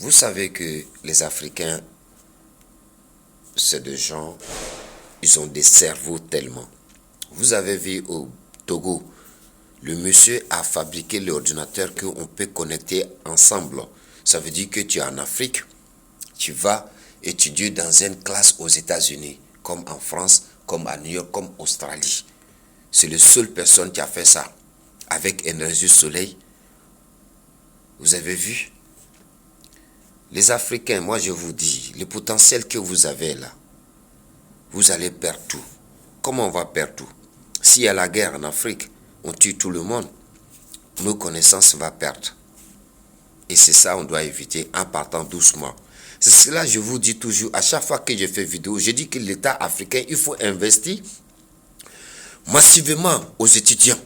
Vous savez que les Africains, c'est des gens, ils ont des cerveaux tellement. Vous avez vu au Togo, le monsieur a fabriqué l'ordinateur qu'on peut connecter ensemble. Ça veut dire que tu es en Afrique, tu vas étudier dans une classe aux États-Unis, comme en France, comme à New York, comme en Australie. C'est la seule personne qui a fait ça, avec énergie soleil. Vous avez vu? Les Africains, moi je vous dis, le potentiel que vous avez là, vous allez perdre tout. Comment on va perdre tout? S'il y a la guerre en Afrique, on tue tout le monde, nos connaissances vont perdre. Et c'est ça on doit éviter en partant doucement. C'est cela que je vous dis toujours, à chaque fois que je fais vidéo, je dis que l'État africain, il faut investir massivement aux étudiants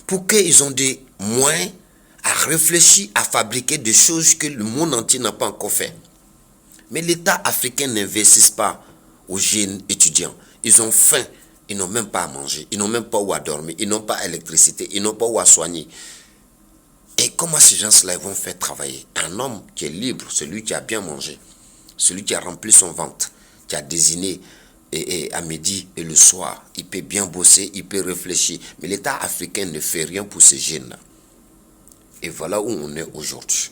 pour qu'ils aient des moyens à réfléchir, à fabriquer des choses que le monde entier n'a pas encore fait. Mais l'État africain n'investit pas aux jeunes étudiants. Ils ont faim, ils n'ont même pas à manger, ils n'ont même pas où à dormir, ils n'ont pas d'électricité, ils n'ont pas où à soigner. Et comment ces gens-là vont faire travailler? Un homme qui est libre, celui qui a bien mangé, celui qui a rempli son ventre, qui a désigné et à midi et le soir, il peut bien bosser, il peut réfléchir. Mais l'État africain ne fait rien pour ces jeunes-là. Et voilà où on est aujourd'hui.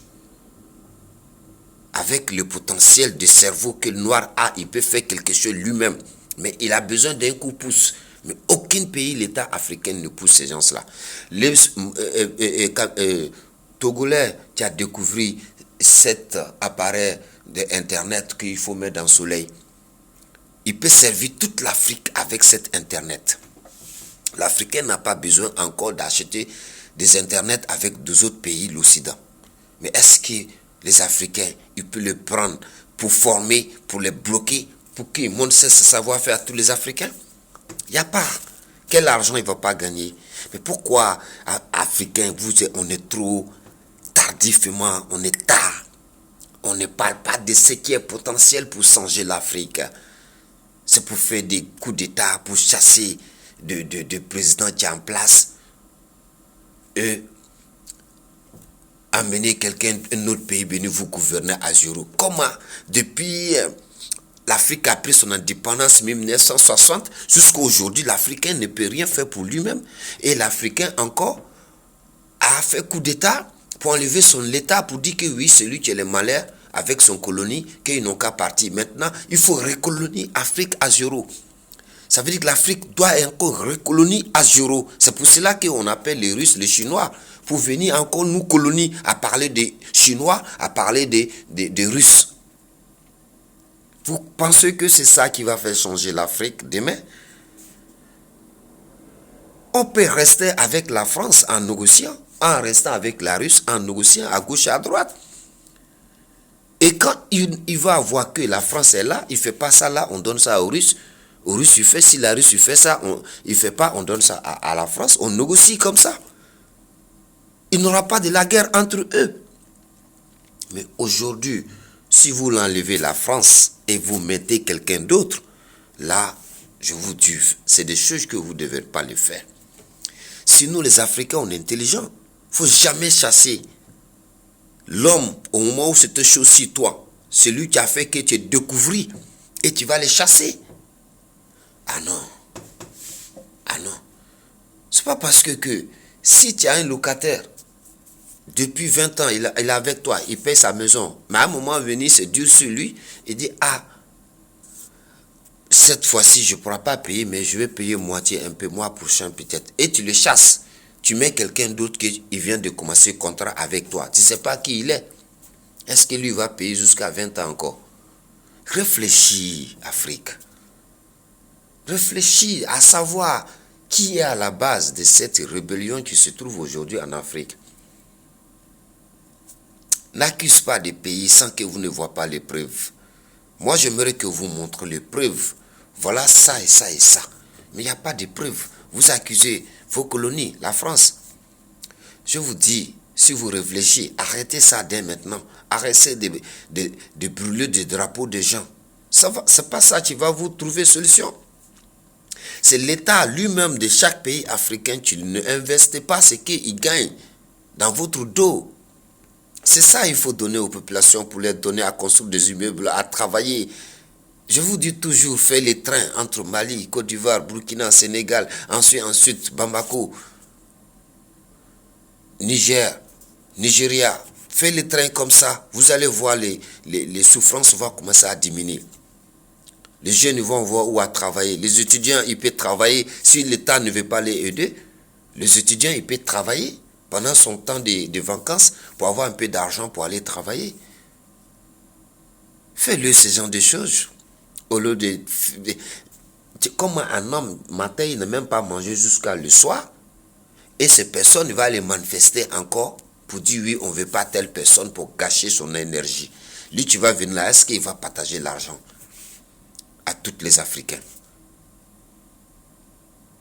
Avec le potentiel de cerveau que le noir a, il peut faire quelque chose lui-même. Mais il a besoin d'un coup de pouce. Mais aucun pays, l'État africain ne pousse ces gens-là. Les Togolais qui a découvert cet appareil d'Internet qu'il faut mettre dans le soleil, il peut servir toute l'Afrique avec cet Internet. L'Africain n'a pas besoin encore d'acheter des Internets avec deux autres pays, l'Occident. Mais est-ce que les Africains, ils peuvent le prendre pour former, pour les bloquer, pour qu'ils montrent ce savoir-faire à tous les Africains? Il n'y a pas. Quel argent il ne va pas gagner? Mais pourquoi, Africains, on est trop tardivement, on est tard. On ne parle pas de ce qui est potentiel pour changer l'Afrique. C'est pour faire des coups d'État, pour chasser de présidents qui sont en place. Et amener quelqu'un, un autre pays venu vous gouverner à zéro. Comment, depuis l'Afrique a pris son indépendance en 1960, jusqu'à aujourd'hui, l'Africain ne peut rien faire pour lui-même. Et l'Africain encore a fait coup d'État pour enlever son État, pour dire que oui, c'est lui qui est le malheur avec son colonie, qu'ils n'ont qu'à partir. Maintenant, il faut recoloniser l'Afrique à zéro. Ça veut dire que l'Afrique doit encore recoloniser à zéro. C'est pour cela qu'on appelle les Russes les Chinois, pour venir encore nous coloniser, à parler des Chinois, à parler des Russes. Vous pensez que c'est ça qui va faire changer l'Afrique demain? On peut rester avec la France en négociant, en restant avec la Russie en négociant à gauche et à droite. Et quand il va voir que la France est là, il ne fait pas ça là, on donne ça aux Russes. Aux Russes, il fait, si la Russie fait ça, il ne fait pas, on donne ça à la France, on négocie comme ça. Il n'y aura pas de la guerre entre eux. Mais aujourd'hui, si vous l'enlevez la France et vous mettez quelqu'un d'autre, là, je vous dis, c'est des choses que vous ne devez pas le faire. Si nous, les Africains, on est intelligents, il ne faut jamais chasser l'homme au moment où c'était chaud sur toi. C'est lui qui a fait que tu es découvert et tu vas les chasser. Ah non. Ah non. C'est pas parce que si tu as un locataire, depuis 20 ans, il est avec toi, il paye sa maison. Mais à un moment venu, c'est dur sur lui. Il dit, ah, cette fois-ci, je ne pourrai pas payer, mais je vais payer moitié, un peu, mois prochain peut-être. Et tu le chasses. Tu mets quelqu'un d'autre qui vient de commencer le contrat avec toi. Tu ne sais pas qui il est. Est-ce que lui va payer jusqu'à 20 ans encore? Réfléchis, Afrique. Réfléchis à savoir qui est à la base de cette rébellion qui se trouve aujourd'hui en Afrique. N'accuse pas des pays sans que vous ne voyez pas les preuves. Moi, j'aimerais que vous montrez les preuves. Voilà ça et ça et ça. Mais il n'y a pas de preuves. Vous accusez vos colonies, la France. Je vous dis, si vous réfléchissez, arrêtez ça dès maintenant. Arrêtez de brûler des drapeaux de gens. Ce n'est pas ça qui va vous trouver solution. C'est l'État lui-même de chaque pays africain qui ne investit pas ce qu'il gagne dans votre dos. C'est ça qu'il faut donner aux populations pour les donner à construire des immeubles, à travailler. Je vous dis toujours, faites les trains entre Mali, Côte d'Ivoire, Burkina, Sénégal, ensuite Bamako, Niger, Nigeria. Faites les trains comme ça. Vous allez voir les souffrances vont commencer à diminuer. Les jeunes vont voir où à travailler. Les étudiants, ils peuvent travailler. Si l'État ne veut pas les aider, les étudiants, ils peuvent travailler pendant son temps de vacances pour avoir un peu d'argent pour aller travailler. Faites-le ce genre de choses. Au lieu de... Comment un homme, matin, il n'a même pas mangé jusqu'à le soir. Et ces personnes vont aller manifester encore pour dire oui, on ne veut pas telle personne pour gâcher son énergie. Lui, tu vas venir là, est-ce qu'il va partager l'argent à tous les Africains?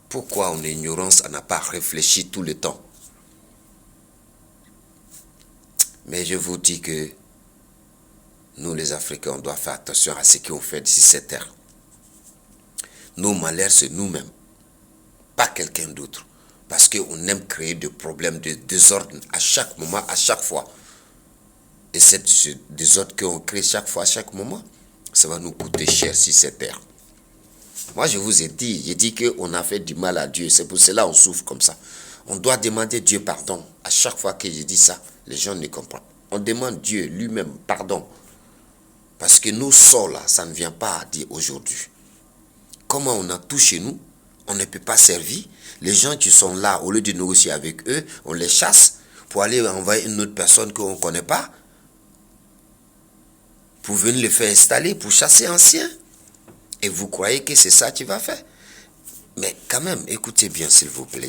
Pourquoi en ignorance, on n'a pas réfléchi tout le temps? Mais je vous dis que nous, les Africains, on doit faire attention à ce qu'on fait d'ici cette terre. Nos malheurs, c'est nous-mêmes, pas quelqu'un d'autre. Parce qu'on aime créer des problèmes de désordre à chaque moment, à chaque fois. Et ce désordre qu'on crée chaque fois, à chaque moment, ça va nous coûter cher si cette terre. Moi, je vous ai dit, j'ai dit qu'on a fait du mal à Dieu. C'est pour cela qu'on souffre comme ça. On doit demander Dieu pardon. À chaque fois que je dis ça, les gens ne comprennent. On demande Dieu lui-même pardon. Parce que nos sorts là, ça ne vient pas à dire aujourd'hui. Comment on a tout chez nous, on ne peut pas servir. Les gens qui sont là, au lieu de négocier avec eux, on les chasse pour aller envoyer une autre personne qu'on ne connaît pas, pour venir les faire installer, pour chasser anciens. Et vous croyez que c'est ça qui va faire? Mais quand même, écoutez bien s'il vous plaît.